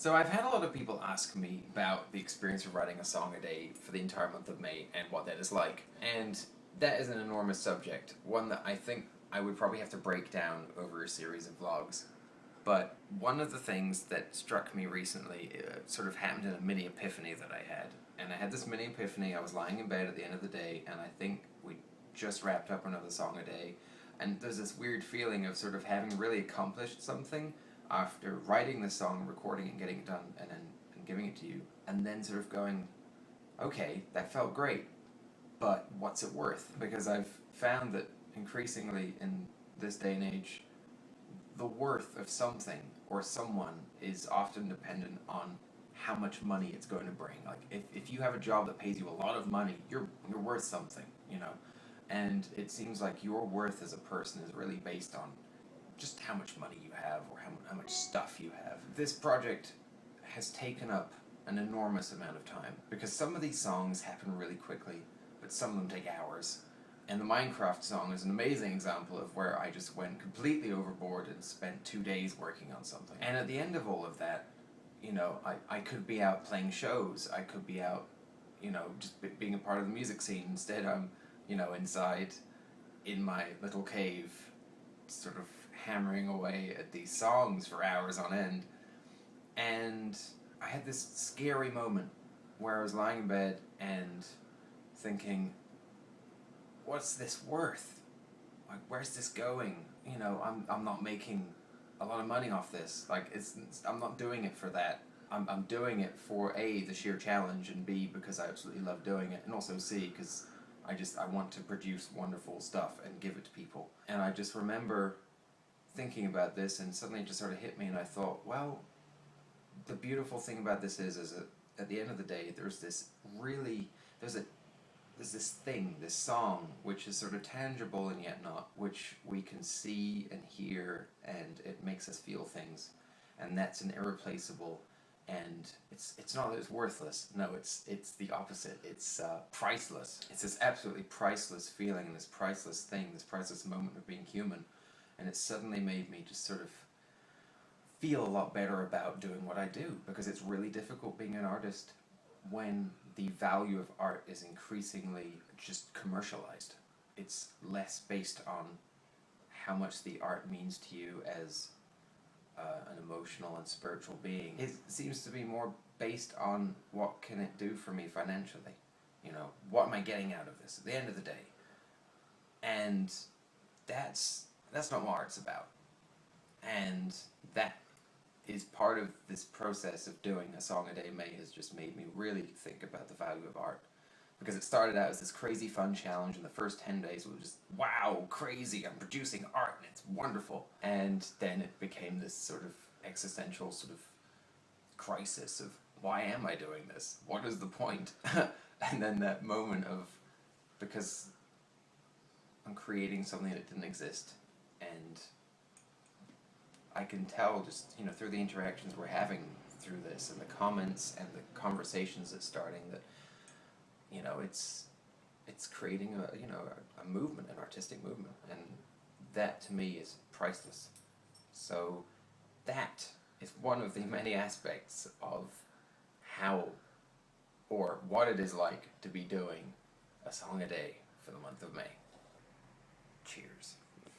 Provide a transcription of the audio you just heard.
So I've had a lot of people ask me about the experience of writing a song a day for the entire month of May and what that is like. And that is an enormous subject, one that I think I would probably have to break down over a series of vlogs. But one of the things that struck me recently sort of happened in a mini epiphany that I had. And I had this mini epiphany, I was lying in bed at the end of the day, and I think we just wrapped up another song a day. And there's this weird feeling of sort of having really accomplished something after writing the song, recording it, and getting it done, and giving it to you, and then sort of going, okay, that felt great, but what's it worth? Because I've found that increasingly in this day and age, the worth of something or someone is often dependent on how much money it's going to bring. Like, if you have a job that pays you a lot of money, you're worth something, you know? And it seems like your worth as a person is really based on just how much money you have or how much stuff you have. This project has taken up an enormous amount of time because some of these songs happen really quickly, but some of them take hours. And the Minecraft song is an amazing example of where I just went completely overboard and spent 2 days working on something. And at the end of all of that, you know, I could be out playing shows, I could be out, you know, just being a part of the music scene. Instead I'm, you know, inside in my little cave, sort of hammering away at these songs for hours on end. And I had this scary moment where I was lying in bed and thinking, what's this worth? Like, where's this going? You know, I'm not making a lot of money off this. Like, I'm not doing it for that. I'm doing it for A, the sheer challenge, and B, because I absolutely love doing it, and also C, because I want to produce wonderful stuff and give it to people. And I just remember thinking about this, and suddenly it just sort of hit me, and I thought, well, the beautiful thing about this is that at the end of the day, there's this thing, this song, which is sort of tangible and yet not, which we can see and hear, and it makes us feel things, and that's an irreplaceable. And it's not that it's worthless. No, it's the opposite. It's priceless. It's this absolutely priceless feeling, and this priceless thing, this priceless moment of being human. And it suddenly made me just sort of feel a lot better about doing what I do, because it's really difficult being an artist when the value of art is increasingly just commercialized. It's less based on how much the art means to you as an emotional and spiritual being. It seems to be more based on what can it do for me financially. You know, what am I getting out of this at the end of the day? And that's not what art's about. And that is part of this process of doing a song a day. May has just made me really think about the value of art. Because it started out as this crazy fun challenge, and the first 10 days was just, wow, crazy, I'm producing art and it's wonderful. And then it became this sort of existential sort of crisis of, why am I doing this? What is the point? And then that moment of, because I'm creating something that didn't exist, and I can tell just, you know, through the interactions we're having through this, and the comments and the conversations that's starting, that, you know, it's creating a movement, an artistic movement, and that to me is priceless. So that is one of the many aspects of how or what it is like to be doing a song a day for the month of May. Cheers.